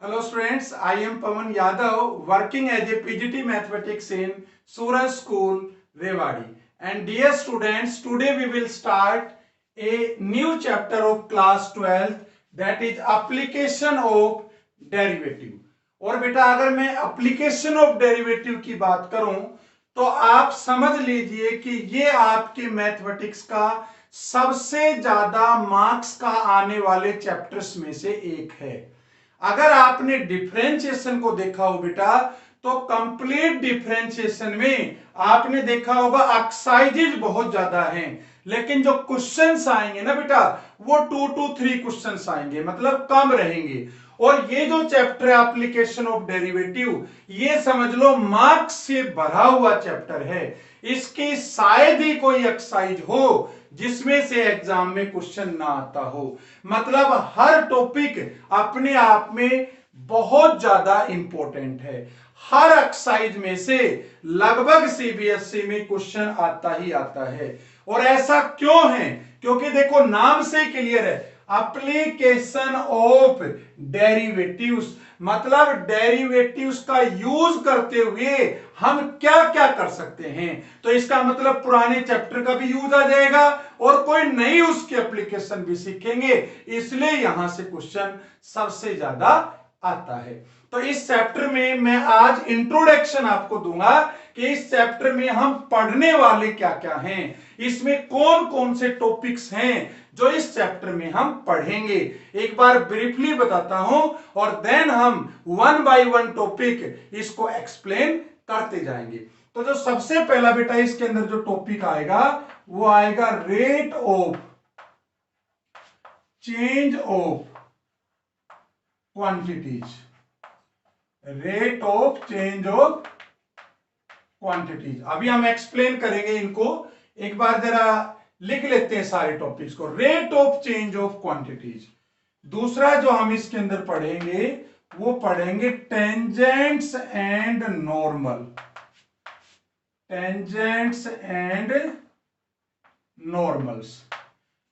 Hello students, I am Pawan Yadav working as a PGT Mathematics in Suraj School, Rewari. And dear students, today we will start a new chapter of class 12, that is application of derivative. और बेटा अगर मैं application of derivative की बात करूं तो आप समझ लीजिए कि ये आपके मैथमेटिक्स का सबसे ज्यादा मार्क्स का आने वाले चैप्टर्स में से एक है। अगर आपने डिफरेंशिएशन को देखा हो बेटा तो कंप्लीट डिफरेंशिएशन में आपने देखा होगा एक्सरसाइजेज बहुत ज्यादा हैं, लेकिन जो क्वेश्चंस आएंगे ना बेटा वो 2 to 3 क्वेश्चंस आएंगे, मतलब कम रहेंगे। और ये जो चैप्टर है एप्लीकेशन ऑफ डेरिवेटिव, ये समझ लो मार्क्स से भरा हुआ चैप्टर है। इसकी शायद ही कोई एक्सरसाइज हो जिसमें से एग्जाम में क्वेश्चन ना आता हो। मतलब हर टॉपिक अपने आप में बहुत ज्यादा इंपॉर्टेंट है। हर एक्सरसाइज में से लगभग सीबीएसई में क्वेश्चन आता ही आता है। और ऐसा क्यों है? क्योंकि देखो नाम से क्लियर है, एप्लीकेशन ऑफ डेरिवेटिव्स, मतलब डेरिवेटिव्स का यूज करते हुए हम क्या क्या कर सकते हैं। तो इसका मतलब पुराने चैप्टर का भी यूज आ जाएगा और कोई नई उसकी एप्लीकेशन भी सीखेंगे, इसलिए यहां से क्वेश्चन सबसे ज्यादा आता है। तो इस चैप्टर में मैं आज इंट्रोडक्शन आपको दूंगा कि इस चैप्टर में हम पढ़ने वाले क्या क्या हैं, इसमें कौन कौन से टॉपिक्स हैं जो इस चैप्टर में हम पढ़ेंगे। एक बार ब्रीफली बताता हूं और देन हम वन बाय वन टॉपिक इसको एक्सप्लेन करते जाएंगे। तो जो सबसे पहला बेटा इसके अंदर जो टॉपिक आएगा वो आएगा rate of change of quantities. Rate of change of quantities अभी हम एक्सप्लेन करेंगे इनको। एक बार जरा लिख लेते हैं सारे टॉपिक्स को। Rate of change of quantities. दूसरा जो हम इसके अंदर पढ़ेंगे वो पढ़ेंगे tangents and normal. Tangents and normals.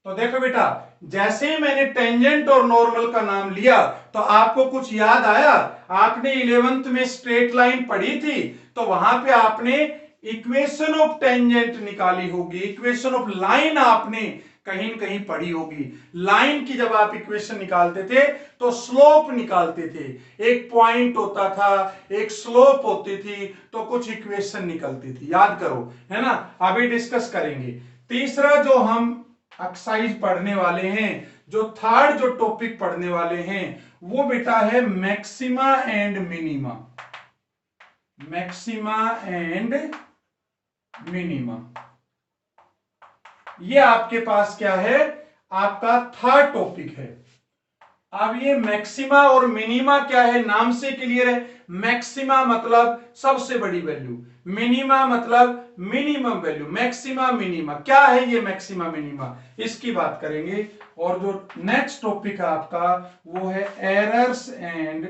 तो देखो बेटा, जैसे ही मैंने टेंजेंट और नॉर्मल का नाम लिया तो आपको कुछ याद आया? आपने 11th में स्ट्रेट लाइन पढ़ी थी, तो वहां पे आपने इक्वेशन ऑफ टेंजेंट निकाली होगी, इक्वेशन ऑफ लाइन आपने कहीं न कहीं पढ़ी होगी। लाइन की जब आप इक्वेशन निकालते थे तो स्लोप निकालते थे, एक पॉइंट होता था, एक स्लोप होती थी, तो कुछ इक्वेशन निकलती थी, याद करो, है ना। अभी डिस्कस करेंगे। तीसरा जो हम एक्सरसाइज पढ़ने वाले हैं, जो थर्ड जो टॉपिक पढ़ने वाले हैं वो बेटा है maxima and minima. Maxima and minima, ये आपके पास क्या है, आपका थर्ड टॉपिक है। अब ये मैक्सिमा और मिनिमा क्या है, नाम से क्लियर है। मैक्सिमा मतलब सबसे बड़ी वैल्यू, मिनिमा मतलब मिनिमम वैल्यू। मैक्सिमा मिनिमा क्या है, ये मैक्सिमा मिनिमा, इसकी बात करेंगे। और जो नेक्स्ट टॉपिक है आपका वो है errors and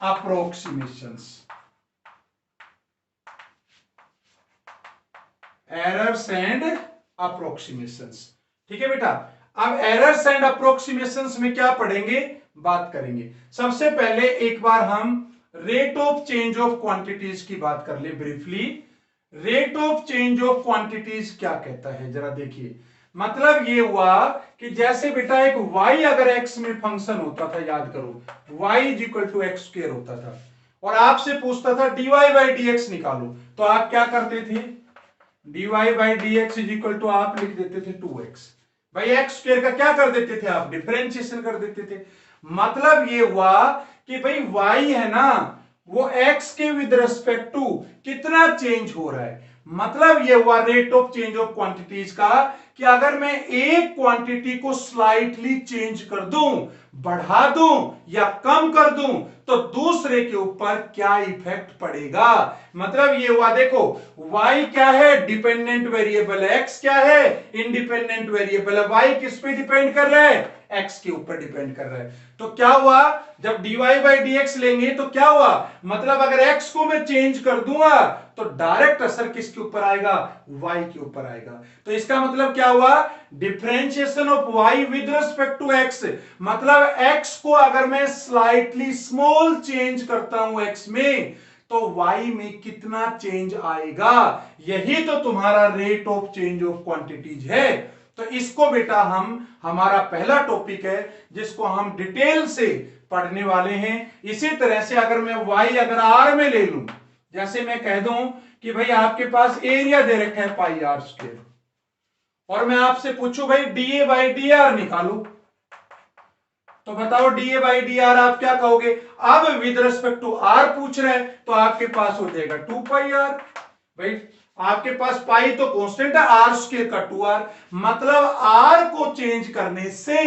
approximations. Errors and approximations, ठीक है बेटा। अब एरर्स एंड अप्रोक्सीमेशंस में क्या पढ़ेंगे, बात करेंगे। सबसे पहले एक बार हम rate of change of quantities की बात कर ले briefly. Rate of change of quantities क्या कहता है, जरा देखिए। मतलब ये हुआ कि जैसे बेटा एक y अगर x में फंक्शन होता था, याद करो y is equal to x square होता था, और आपसे पूछता था dy बाई dx निकालो, तो आप क्या करते थे, dy by dx is equal to आप लिख देते थे 2x। भाई एक्स स्क्वायर का क्या कर देते थे आप, डिफरेंशिएशन कर देते थे। मतलब ये हुआ कि भाई y है ना, वो x के विद रिस्पेक्ट टू कितना चेंज हो रहा है। मतलब ये हुआ rate of change of quantities का कि अगर मैं एक क्वांटिटी को स्लाइटली चेंज कर दूं, बढ़ा दूं या कम कर दूं, तो दूसरे के ऊपर क्या इफेक्ट पड़ेगा। मतलब ये हुआ, देखो y क्या है, डिपेंडेंट वेरिएबल, x क्या है, इंडिपेंडेंट वेरिएबल है। y किस पे डिपेंड कर रहा है, x के ऊपर डिपेंड कर रहा है। तो क्या हुआ, जब dy बाई dx लेंगे तो क्या हुआ, मतलब अगर x को मैं चेंज कर दूंगा तो डायरेक्ट असर किसके ऊपर आएगा, y के ऊपर आएगा। तो इसका मतलब क्या हुआ, differentiation of y with respect to x, मतलब x को अगर मैं स्लाइटली स्मॉल चेंज करता हूं x में, तो y में कितना चेंज आएगा, यही तो तुम्हारा rate of change of quantities है। तो इसको बेटा हम, हमारा पहला टॉपिक है जिसको हम डिटेल से पढ़ने वाले हैं। इसी तरह से अगर मैं y अगर r में ले लूं, जैसे मैं कह दूं कि भाई आपके पास एरिया दे रखा है पाई आर स्क्वायर, और मैं आपसे पूछूं भाई डीए बाई डी आर निकालो, तो बताओ डीए बाई डी आर आप क्या कहोगे। अब विद रिस्पेक्ट टू आर पूछ रहे हैं तो आपके पास हो जाएगा 2 पाई आर। भाई आपके पास पाई तो कांस्टेंट है, आर स्क्वायर का 2r, मतलब आर को चेंज करने से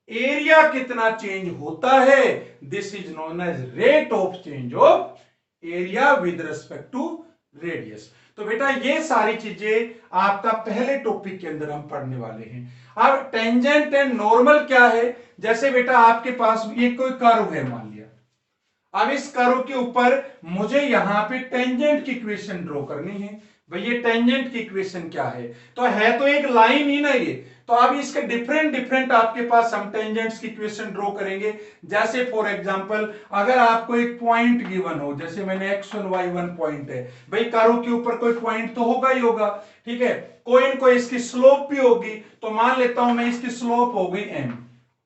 एरिया कितना चेंज होता है, this is known as rate of change of area with respect to radius. तो बेटा ये सारी चीजें आपका पहले टॉपिक के अंदर हम पढ़ने वाले हैं। अब टेंजेंट एंड नॉर्मल क्या है, जैसे बेटा आपके पास ये कोई कर्व है मान लिया, अब इस कर्व के ऊपर मुझे यहां पे टेंजेंट की इक्वेशन ड्रॉ करनी है। भाई ये टेंजेंट की इक्वेशन क्या है, तो एक लाइन ही ना ये, तो अब इसके डिफरेंट डिफरेंट आपके पास हम टेंजेंट्स की इक्वेशन ड्रॉ करेंगे। जैसे फॉर एग्जांपल अगर आपको एक पॉइंट गिवन हो, जैसे मैंने x1 y1 पॉइंट है, भाई कर्व के ऊपर कोई पॉइंट तो होगा ही होगा, ठीक है, कोई न कोई इसकी स्लोप भी होगी, तो मान लेता हूं मैं इसकी स्लोप हो गई m,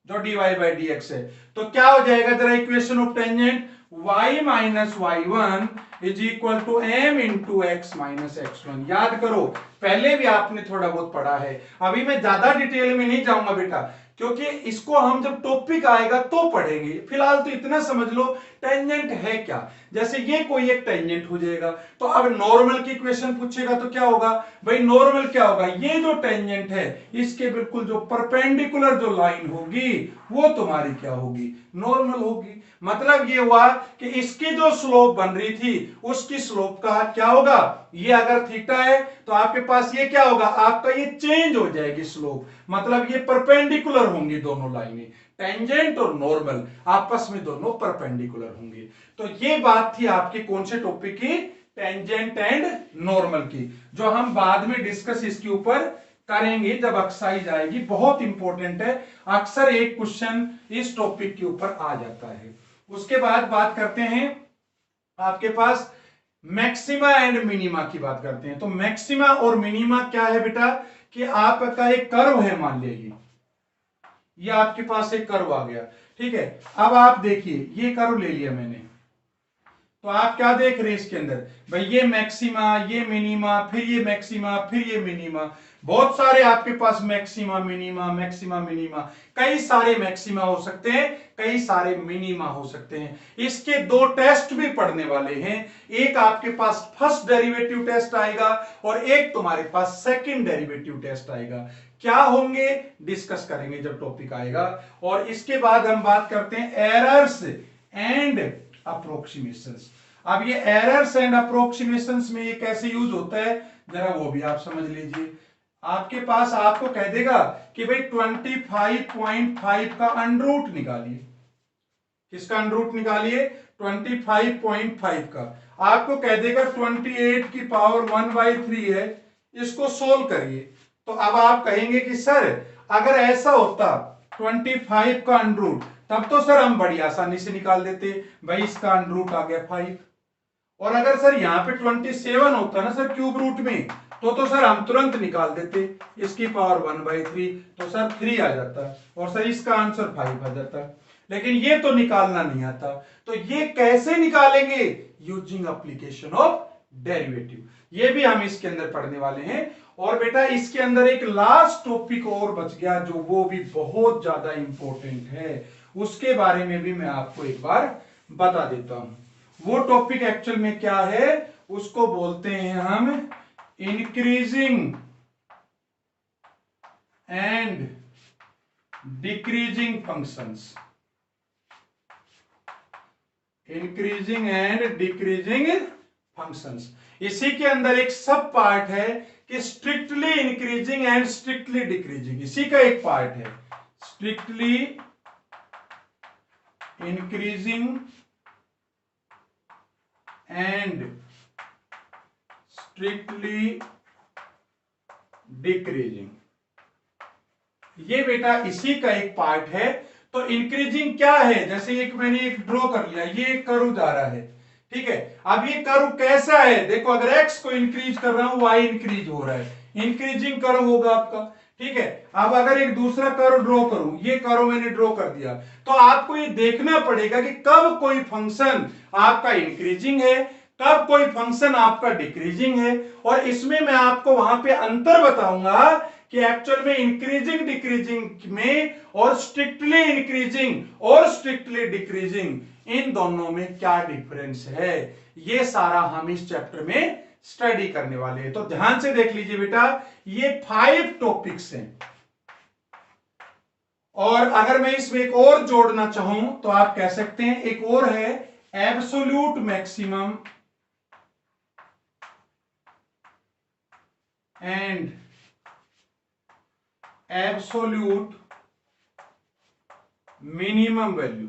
जो dy बाई dx है, तो क्या हो जाएगा जरा equation of tangent, y minus y1 is equal to m into x minus x1। याद करो पहले भी आपने थोड़ा बहुत पढ़ा है, अभी मैं ज्यादा डिटेल में नहीं जाऊंगा बेटा, क्योंकि इसको हम जब टॉपिक आएगा तो पढ़ेंगे, फिलहाल तो इतना समझ लो टेंजेंट है क्या। जैसे ये कोई एक टेंजेंट हो जाएगा, तो अब नॉर्मल की इक्वेशन पूछेगा तो क्या होगा, भाई नॉर्मल क्या होगा, ये जो टेंजेंट है इसके बिल्कुल जो परपेंडिकुलर जो लाइन होगी वो तुम्हारी क्या होगी, नॉर्मल होगी। मतलब ये हुआ कि इसकी जो स्लोप बन रही थी उसकी स्लोप का क्या होगा, ये अगर थीटा है तो आपके पास ये क्या होगा, आपका ये चेंज हो जाएगी स्लोप, मतलब ये परपेंडिकुलर होंगी दोनों लाइनें, टेंजेंट और नॉर्मल आपस में दोनों परपेंडिकुलर होंगे। तो ये बात थी आपके कौन से टॉपिक की, टेंजेंट एंड नॉर्मल की, जो हम बाद में डिस्कस इसके ऊपर करेंगे जब एक्सरसाइज आएगी, बहुत इंपॉर्टेंट है, अक्सर एक क्वेश्चन इस टॉपिक के ऊपर आ जाता है। उसके बाद बात करते हैं आपके पास मैक्सिमा एंड मिनिमा की बात करते हैं। तो मैक्सिमा और मिनिमा क्या है बेटा, कि आपका एक कर्व है, मान लीजिए ये आपके पास एक कर्व आ गया, ठीक है, अब आप देखिए ये कर्व ले लिया मैंने, तो आप क्या देख रहे हैं इसके अंदर, भाई ये मैक्सिमा, ये मिनिमा, फिर ये मैक्सिमा, फिर ये मिनिमा, बहुत सारे आपके पास मैक्सिमा मिनिमा, मैक्सिमा मिनिमा, कई सारे मैक्सिमा हो सकते हैं, कई सारे मिनिमा हो सकते हैं। इसके दो टेस्ट भी पढ़ने वाले हैं, एक आपके पास फर्स्ट डेरिवेटिव टेस्ट आएगा और एक तुम्हारे पास सेकंड डेरिवेटिव टेस्ट आएगा। क्या होंगे डिस्कस करेंगे जब टॉपिक आएगा। और इसके बाद हम बात करते हैं एरर्स एंड अप्रोक्सीमेशंस। अब ये एरर्स एंड अप्रोक्सीमेशंस में ये कैसे यूज होता है, जरा वो भी आप समझ लीजिए। आपके पास आपको कह देगा कि भाई 25.5 का अंडरूट निकालिए, किसका अंडरूट निकालिए, 25.5 का। आपको कह देगा 28 की पावर 1/3 है, इसको सोल्व करिए। तो अब आप कहेंगे कि सर अगर ऐसा होता 25 का अंडरूट, तब तो सर हम बड़ी आसानी से निकाल देते, भाई इसका अंडरूट आ गया 5। और अगर सर यहाँ पे 27 होता ना सर क्यूब रूट में, तो सर हम तुरंत निकाल देते, इसकी पावर 1/3, तो सर 3 आ जाता, और सर इसका आंसर 5 आ जाता। लेकिन ये तो निकालना नहीं आता, तो ये कैसे निकालेंगे, यूजिंग एप्लीकेशन ऑफ डेरिवेटिव, ये भी हम इसके अंदर पढ़ने वाले हैं। और बेटा इसके अंदर एक लास्ट टॉपिक और बच गया, जो वो भी बहुत ज्यादा इंपॉर्टेंट है, उसके बारे में भी मैं आपको एक बार बता देता हूं। वो टॉपिक एक्चुअल में क्या है, उसको बोलते हैं हम increasing and decreasing functions, increasing and decreasing functions. इसी के अंदर एक सब पार्ट है कि strictly increasing and strictly decreasing, इसी का एक पार्ट है, strictly increasing and strictly decreasing. ये बेटा इसी का एक पार्ट है। तो इंक्रीजिंग क्या है, जैसे एक मैंने एक ड्रॉ कर लिया, ये एक कर्व जा रहा है, ठीक है। अब ये कर्व कैसा है, देखो अगर x को इंक्रीज कर रहा हूं y इंक्रीज हो रहा है, इंक्रीजिंग कर्व होगा आपका, ठीक है। अब अगर एक दूसरा कर्व ड्रॉ करूं, ये कर्व मैंने ड्रॉ कर दिया, तो आपको ये देखना पड़ेगा कि कब कोई फंक्शन आपका इंक्रीजिंग है, कब कोई फंक्शन आपका डिक्रीजिंग है। और इसमें मैं आपको वहां पे अंतर बताऊंगा कि एक्चुअल में इंक्रीजिंग डिक्रीजिंग में और स्ट्रिक्टली इंक्रीजिंग और स्ट्रिक्टली डिक्रीजिंग, इन दोनों में क्या डिफरेंस है, ये सारा हम इस चैप्टर में स्टडी करने वाले हैं। तो ध्यान से देख लीजिए बेटा, ये 5 टॉपिक्स हैं। और अगर मैं इसमें एक और जोड़ना चाहूं तो आप कह सकते हैं, एक और है absolute maximum and absolute minimum value.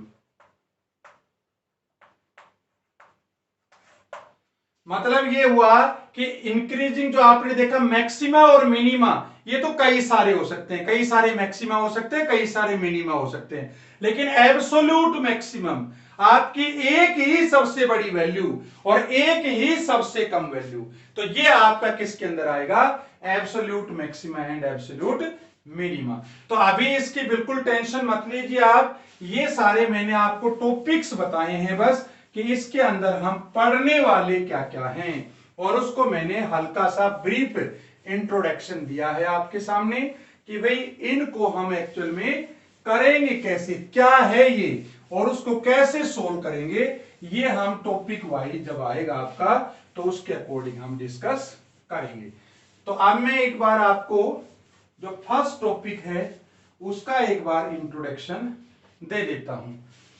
मतलब ये हुआ कि इंक्रीजिंग जो आपने देखा मैक्सिमा और मिनिमा, ये तो कई सारे हो सकते हैं, कई सारे मैक्सिमा हो सकते हैं, कई सारे मिनिमा हो सकते हैं, लेकिन एब्सोल्यूट मैक्सिमम आपकी एक ही सबसे बड़ी वैल्यू और एक ही सबसे कम वैल्यू, तो ये आपका किसके अंदर आएगा, absolute maxima and absolute minima. तो अभी इसकी बिल्कुल टेंशन मत लीजिए आप, ये सारे मैंने आपको टॉपिक्स बताए हैं बस, कि इसके अंदर हम पढ़ने वाले क्या क्या हैं, और उसको मैंने हल्का सा ब्रीफ इंट्रोडक्शन दिया है आपके सामने कि भाई इनको हम एक्चुअल में करेंगे कैसे, क्या है ये, और उसको कैसे सोल्व करेंगे, ये हम टॉपिक वाइज जब आएगा आपका तो उसके अकॉर्डिंग हम डिस्कस करेंगे। तो अब मैं एक बार आपको जो फर्स्ट टॉपिक है उसका एक बार इंट्रोडक्शन दे देता हूं।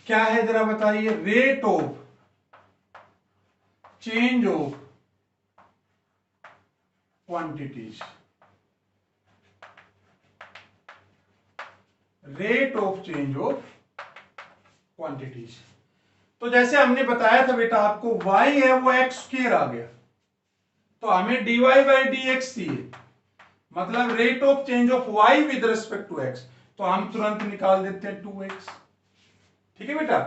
क्या है जरा बताइए, rate of change of quantities, rate of change of quantities. तो जैसे हमने बताया था बेटा आपको, y है वो x स्क्वायर आ गया, तो हमें dy बाई डी एक्स चाहिए, मतलब rate of change of y with respect to x, तो हम तुरंत निकाल देते हैं 2x। ठीक है बेटा,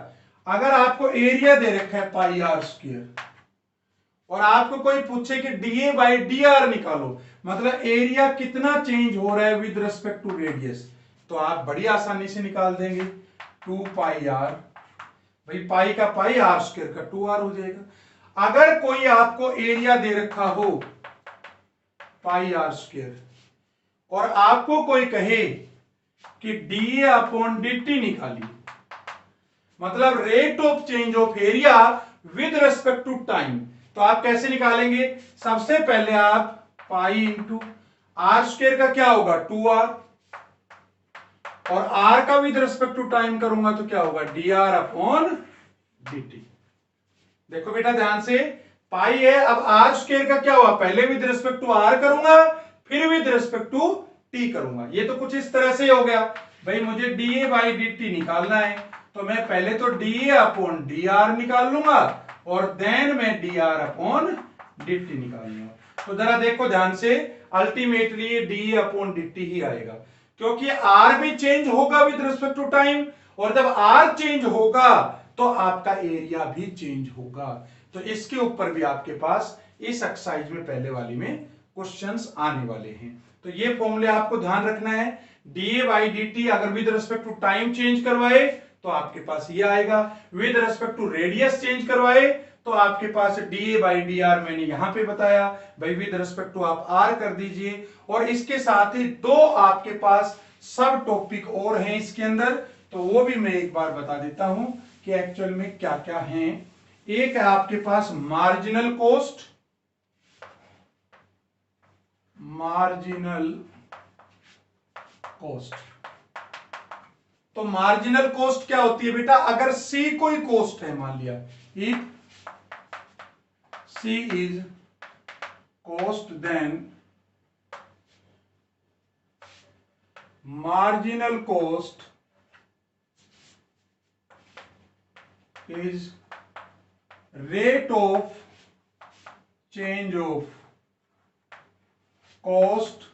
अगर आपको एरिया दे रखा है पाई आर स्क्वायर और आपको कोई पूछे कि डीए बाई डी आर निकालो, मतलब एरिया कितना चेंज हो रहा है विद रिस्पेक्ट टू रेडियस, तो आप बड़ी आसानी से निकाल देंगे 2 पाई आर, भाई पाई का पाई आर स्क्वायर का 2r हो जाएगा। अगर कोई आपको एरिया दे रखा हो पाई आर स्क्वायर और आपको कोई कहे कि डी अपॉन डी टी निकालिए, मतलब rate of change of area with respect to time, तो आप कैसे निकालेंगे, सबसे पहले आप पाई इंटू आर स्क्वायर का क्या होगा 2r, और r का विद रिस्पेक्ट टू टाइम करूंगा तो क्या होगा D r upon d T. देखो बेटा ध्यान से, पाई है, अब आर स्क्वायर का क्या हुआ, पहले विद रिस्पेक्ट टू आर करूंगा फिर विद रिस्पेक्ट टू टी करूंगा, ये तो कुछ इस तरह से हो गया। भाई मुझे d a by d t निकालना है, तो मैं पहले तो d a upon d r निकाल लूंगा और देन मैं d r upon d t निकाल लूंगा। तो जरा देखो ध्यान से, अल्टीमेटली ये d a upon d t ही आएगा, क्योंकि आर भी चेंज होगा विद रिस्पेक्ट टू टाइम, और जब आर चेंज होगा तो आपका एरिया भी चेंज होगा। तो इसके ऊपर भी आपके पास इस एक्सरसाइज में पहले वाली में क्वेश्चंस आने वाले हैं। तो ये फॉर्मूले आपको ध्यान रखना है, d a by d t अगर with respect to time change करवाए तो आपके पास ये आएगा, with respect to radius change करवाए तो आपके पास d a by d r मैंने यहां पे बताया, भाई विद रिस्पेक्ट टू आप आर कर दीजिए। और इसके साथ ही दो आपके पास सब टॉपिक और हैं इसके अंदर, तो वो भी मैं एक बार बता देता हूं कि एक्चुअल में क्या क्या हैं। एक है आपके पास मार्जिनल कॉस्ट, मार्जिनल कॉस्ट। तो मार्जिनल कॉस्ट क्या होती है बेटा, अगर सी कोई कॉस्ट है, मान लिया if C is cost then marginal cost is rate of change of cost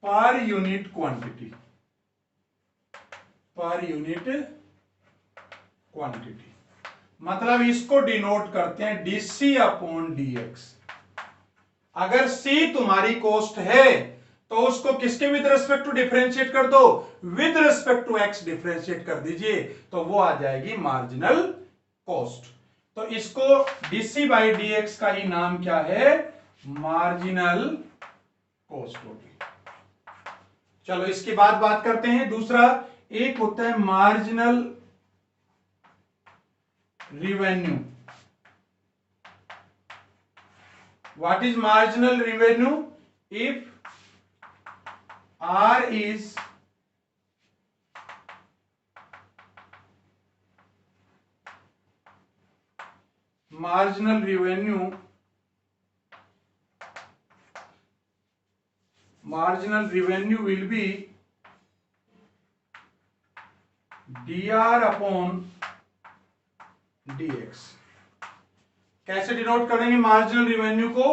per unit quantity, per unit quantity, मतलब इसको डिनोट करते हैं डीसी अपॉन डीएक्स। अगर सी तुम्हारी कॉस्ट है तो उसको किसके विद रिस्पेक्ट टू डिफरेंशिएट कर दो, with respect to x differentiate कर दीजिए, तो वो आ जाएगी मार्जिनल कॉस्ट। तो इसको डीसी बाई डीएक्स का ही नाम क्या है, मार्जिनल कॉस्ट होगी। चलो इसके बाद बात करते हैं दूसरा, एक होता है marginal revenue. What is marginal revenue? If R is marginal revenue, marginal revenue will be dr upon dx। कैसे डिनोट करेंगे मार्जिनल रिवेन्यू को?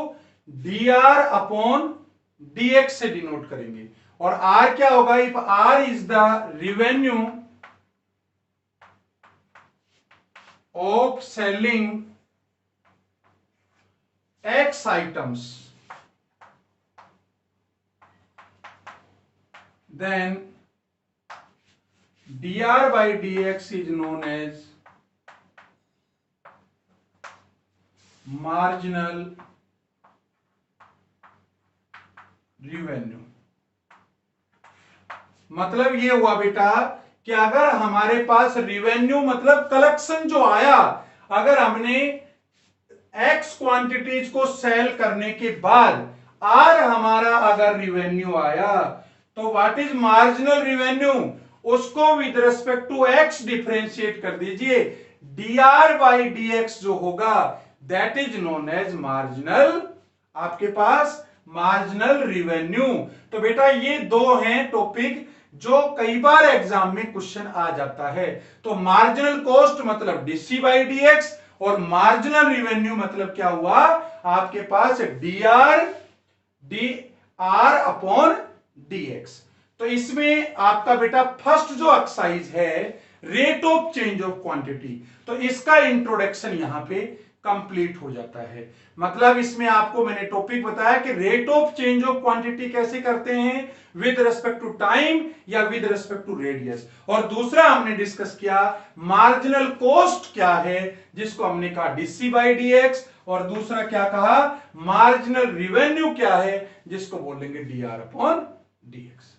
dr अपॉन dx से डिनोट करेंगे। और R क्या होगा? If R is the revenue of selling X items, then dr by dx is known as marginal revenue। मतलब ये हुआ बेटा कि अगर हमारे पास रिवेन्यू मतलब कलेक्शन जो आया, अगर हमने एक्स क्वांटिटीज को सेल करने के बाद आर हमारा अगर रिवेन्यू आया, तो व्हाट इज मार्जिनल रिवेन्यू? उसको with respect to x differentiate कर दीजिए, dr बाई dx जो होगा that is known as marginal, आपके पास मार्जिनल रिवेन्यू। तो बेटा ये दो हैं टॉपिक जो कई बार एग्जाम में क्वेश्चन आ जाता है। तो मार्जिनल कॉस्ट मतलब डीसी बाई डीएक्स, और मार्जिनल रिवेन्यू मतलब क्या हुआ आपके पास डी आर अपॉन डीएक्स। तो इसमें आपका बेटा फर्स्ट जो एक्सरसाइज है rate of change of quantity, तो इसका इंट्रोडक्शन यहां पे कंप्लीट हो जाता है। मतलब इसमें आपको मैंने टॉपिक बताया कि rate of change of quantity कैसे करते हैं, विद रिस्पेक्ट टू टाइम या विद रिस्पेक्ट टू रेडियस। और दूसरा हमने डिस्कस किया मार्जिनल कॉस्ट क्या है, जिसको हमने कहा डीसी बाई डीएक्स, और दूसरा क्या कहा मार्जिनल रिवेन्यू क्या है, जिसको बोलेंगे डीआर अपॉन डीएक्स।